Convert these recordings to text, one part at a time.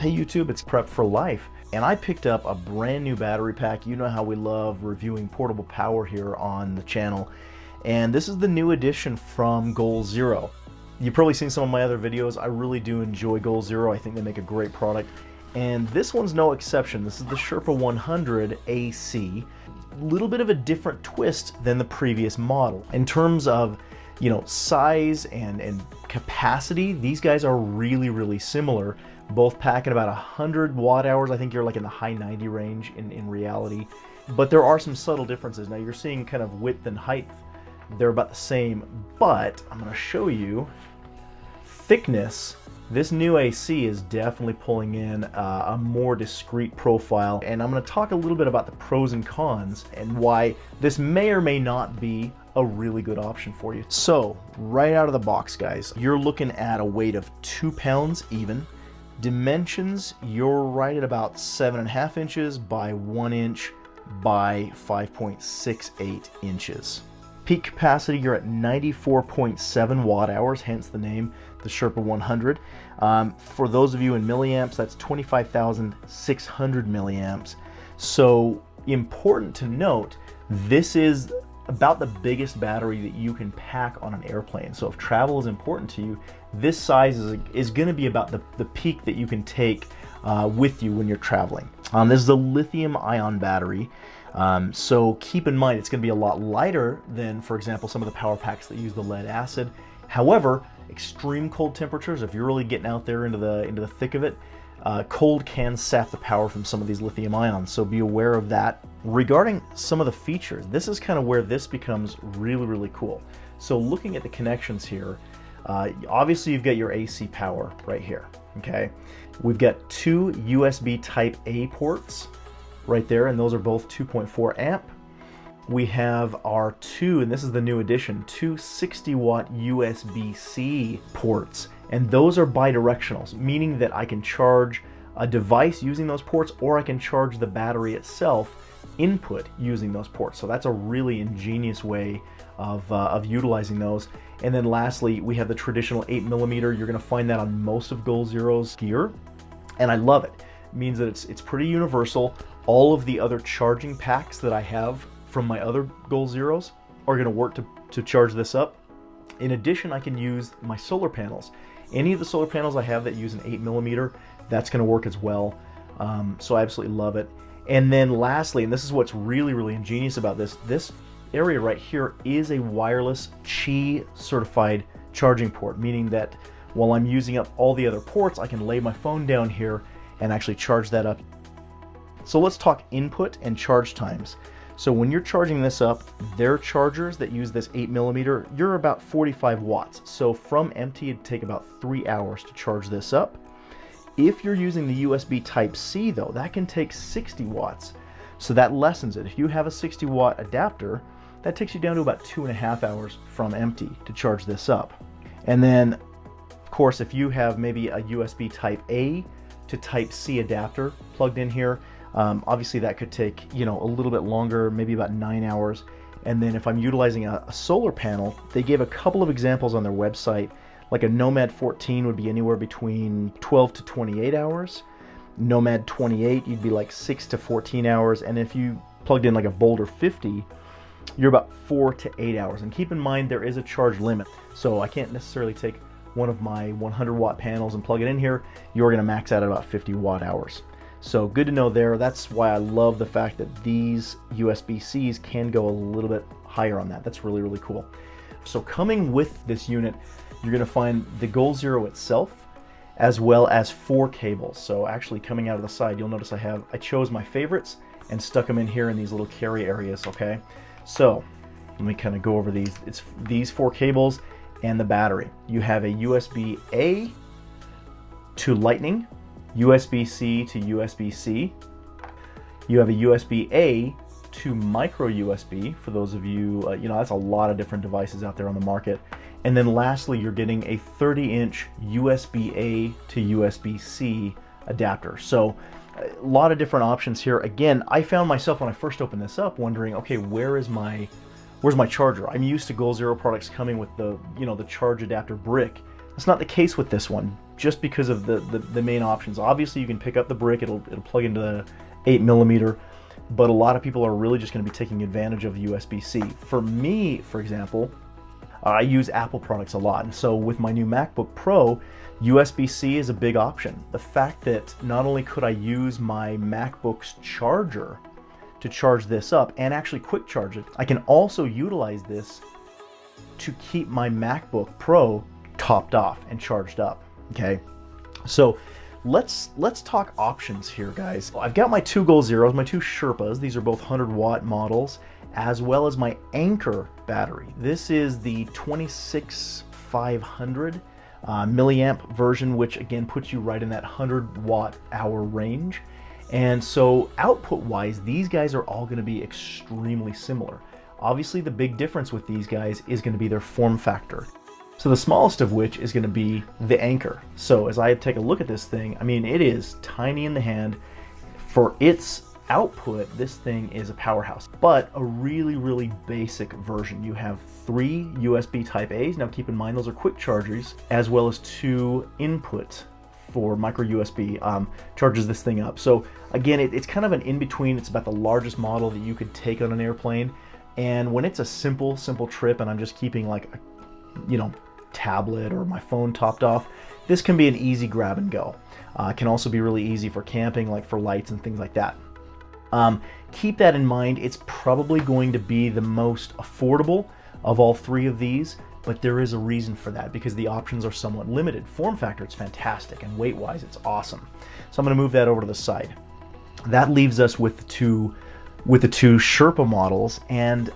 Hey YouTube, it's Prep for Life, and I picked up a brand new battery pack. You know how we love reviewing portable power here on the channel, and this is the new addition from Goal Zero. You've probably seen some of my other videos. I really do enjoy Goal Zero. I think they make a great product, and this one's no exception. This is the Sherpa 100AC. A little bit of a different twist than the previous model. In terms of, you know, size and capacity, these guys are really similar, both packing about 100 watt hours. I think you're like in the high 90 range in reality, but there are some subtle differences. Now you're seeing kind of width and height, they're about the same, but I'm going to show you thickness. This new AC is definitely pulling in a more discreet profile, and I'm going to talk a little bit about the pros and cons and why this may or may not be a really good option for you. So right out of the box, guys, you're looking at a weight of 2 pounds even. Dimensions, you're right at about 7.5 inches by 1 inch by 5.68 inches. Peak capacity, you're at 94.7 watt hours, hence the name, the Sherpa 100. For those of you in milliamps, that's 25,600 milliamps. So important to note, this is about the biggest battery that you can pack on an airplane. So if travel is important to you, this size is going to be about the peak that you can take with you when you're traveling. This is a lithium ion battery. So keep in mind, it's going to be a lot lighter than, for example, some of the power packs that use the lead acid. However, extreme cold temperatures, if you're really getting out there into the thick of it, cold can sap the power from some of these lithium ions, so be aware of that. Regarding some of the features, this is kind of where this becomes really cool. So looking at the connections here, obviously you've got your AC power right here, okay? We've got 2 USB type A ports right there, and those are both 2.4 amp. We have our 2, and this is the new addition, 2 60 watt USB-C ports, and those are bidirectionals, meaning that I can charge a device using those ports, or I can charge the battery itself input using those ports. So that's a really ingenious way of utilizing those. And then lastly, we have the traditional 8mm. You're going to find that on most of Goal Zero's gear, and I love it. It means that it's pretty universal. All of the other charging packs that I have from my other Goal Zeros are going to work to charge this up. In addition, I can use my solar panels. Any of the solar panels I have that use an 8mm, that's going to work as well. So I absolutely love it. And then lastly, and this is what's really ingenious about this area right here is a wireless Qi certified charging port, meaning that while I'm using up all the other ports, I can lay my phone down here and actually charge that up. So let's talk input and charge times. So when you're charging this up, their chargers that use this 8mm, you're about 45 watts. So from empty, it'd take about 3 hours to charge this up. If you're using the USB Type-C though, that can take 60 watts. So that lessens it. If you have a 60 watt adapter, that takes you down to about 2.5 hours from empty to charge this up. And then, of course, if you have maybe a USB Type-A to Type-C adapter plugged in here, obviously that could take, you know, a little bit longer, maybe about 9 hours. And then if I'm utilizing a solar panel, they gave a couple of examples on their website. Like a Nomad 14 would be anywhere between 12 to 28 hours. Nomad 28, you'd be like 6 to 14 hours. And if you plugged in like a Boulder 50, you're about 4 to 8 hours. And keep in mind, there is a charge limit. So I can't necessarily take one of my 100 watt panels and plug it in here. You're going to max out at about 50 watt hours. So good to know there. That's why I love the fact that these USB-Cs can go a little bit higher on that. That's really cool. So coming with this unit, you're going to find the Goal Zero itself, as well as 4 cables. So actually coming out of the side, you'll notice I chose my favorites and stuck them in here in these little carry areas, okay? So let me kind of go over these. It's these 4 cables and the battery. You have a USB-A to Lightning, USB-C to USB-C. You have a USB-A to micro USB, for those of you, you know, that's a lot of different devices out there on the market. And then lastly, you're getting a 30-inch USB-A to USB-C adapter. So a lot of different options here. Again, I found myself when I first opened this up wondering, okay, where's my charger? I'm used to Goal Zero products coming with the, you know, the charge adapter brick That's not the case with this one, just because of the main options. Obviously, you can pick up the brick, it'll plug into the 8mm, but a lot of people are really just going to be taking advantage of USB-C. For me, for example, I use Apple products a lot, and so with my new MacBook Pro, USB-C is a big option. The fact that not only could I use my MacBook's charger to charge this up and actually quick charge it, I can also utilize this to keep my MacBook Pro topped off and charged up. Okay, so let's talk options here, guys. I've got my two Goal Zeros, my two Sherpas. These are both 100-watt models, as well as my Anchor battery. This is the 26500 milliamp version, which again puts you right in that 100-watt-hour range. And so output-wise, these guys are all going to be extremely similar. Obviously, the big difference with these guys is going to be their form factor. So the smallest of which is going to be the Anchor. So as I take a look at this thing, I mean, it is tiny in the hand. For its output, this thing is a powerhouse, but a really, really basic version. You have 3 USB Type A's. Now keep in mind, those are quick chargers, as well as 2 inputs for micro USB, charges this thing up. So again, it's kind of an in-between. It's about the largest model that you could take on an airplane. And when it's a simple trip and I'm just keeping like a, tablet or my phone topped off, this can be an easy grab and go. It can also be really easy for camping, like for lights and things like that. Keep that in mind. It's probably going to be the most affordable of all 3 of these, but there is a reason for that, because the options are somewhat limited. Form factor, it's fantastic, and weight-wise, it's awesome. So I'm going to move that over to the side. That leaves us with the two Sherpa models, and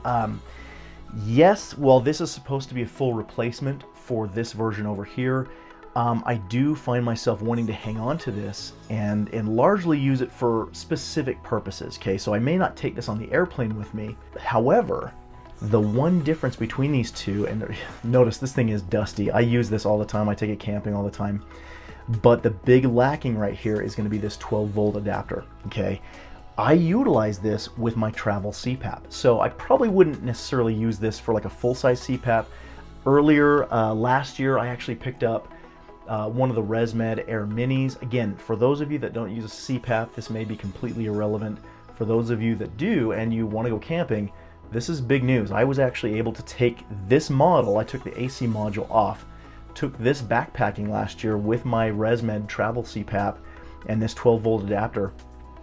yes, while this is supposed to be a full replacement for this version over here, I do find myself wanting to hang on to this and largely use it for specific purposes. Okay, so I may not take this on the airplane with me. However, the one difference between these two, and notice this thing is dusty. I use this all the time. I take it camping all the time. But the big lacking right here is going to be this 12-volt adapter. Okay, I utilize this with my travel CPAP. So I probably wouldn't necessarily use this for like a full-size CPAP. Earlier last year, I actually picked up one of the ResMed Air Minis. Again, for those of you that don't use a CPAP, this may be completely irrelevant. For those of you that do and you want to go camping, this is big news. I was actually able to take this model, I took the AC module off, took this backpacking last year with my ResMed travel CPAP and this 12-volt adapter,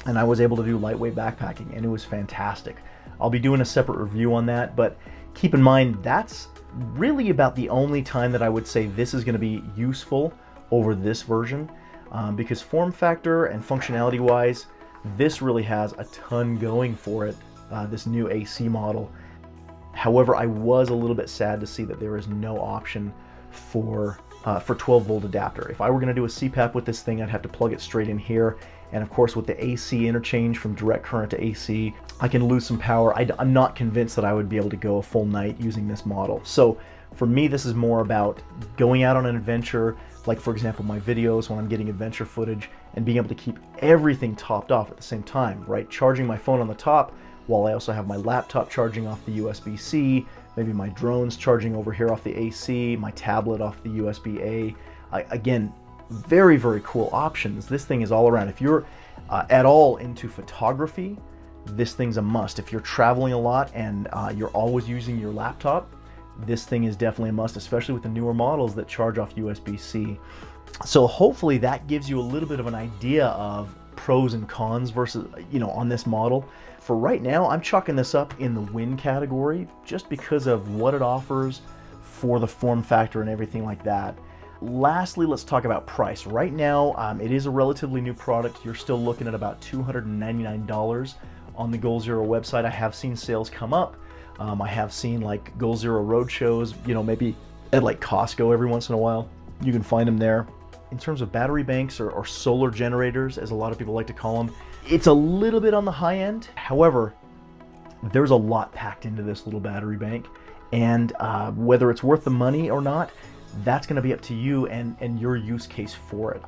and I was able to do lightweight backpacking, and it was fantastic. I'll be doing a separate review on that, but keep in mind, that's really about the only time that I would say this is going to be useful over this version, because form factor and functionality wise, this really has a ton going for it, this new AC model. However, I was a little bit sad to see that there is no option for 12-volt adapter. If I were going to do a CPAP with this thing, I'd have to plug it straight in here, and of course with the AC interchange from direct current to AC, I can lose some power. I'm not convinced that I would be able to go a full night using this model. So for me, this is more about going out on an adventure, like for example my videos when I'm getting adventure footage, and being able to keep everything topped off at the same time, right? Charging my phone on the top while I also have my laptop charging off the USB-C, maybe my drone's charging over here off the AC, my tablet off the USB-A. Again, very, very cool options. This thing is all around. If you're at all into photography, this thing's a must. If you're traveling a lot and you're always using your laptop, this thing is definitely a must, especially with the newer models that charge off USB-C. So hopefully that gives you a little bit of an idea of pros and cons versus, on this model. For right now, I'm chalking this up in the win category just because of what it offers for the form factor and everything like that. Lastly, let's talk about price. Right now, it is a relatively new product. You're still looking at about $299 on the Goal Zero website. I have seen sales come up. I have seen like Goal Zero road shows, maybe at like Costco every once in a while. You can find them there. In terms of battery banks or solar generators, as a lot of people like to call them, it's a little bit on the high end. However, there's a lot packed into this little battery bank, and whether it's worth the money or not, that's going to be up to you and your use case for it.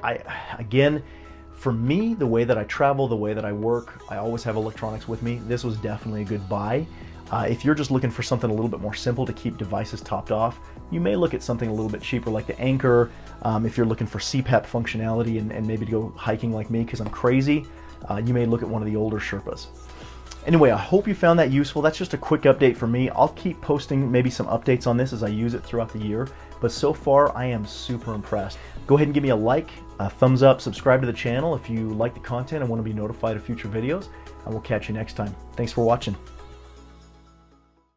Again, for me, the way that I travel, the way that I work, I always have electronics with me. This was definitely a good buy. If you're just looking for something a little bit more simple to keep devices topped off, you may look at something a little bit cheaper like the Anchor. If you're looking for CPAP functionality and maybe to go hiking like me because I'm crazy, you may look at one of the older Sherpas. Anyway, I hope you found that useful. That's just a quick update for me. I'll keep posting maybe some updates on this as I use it throughout the year, but so far I am super impressed. Go ahead and give me a like, a thumbs up, subscribe to the channel if you like the content and want to be notified of future videos, and we'll catch you next time. Thanks for watching.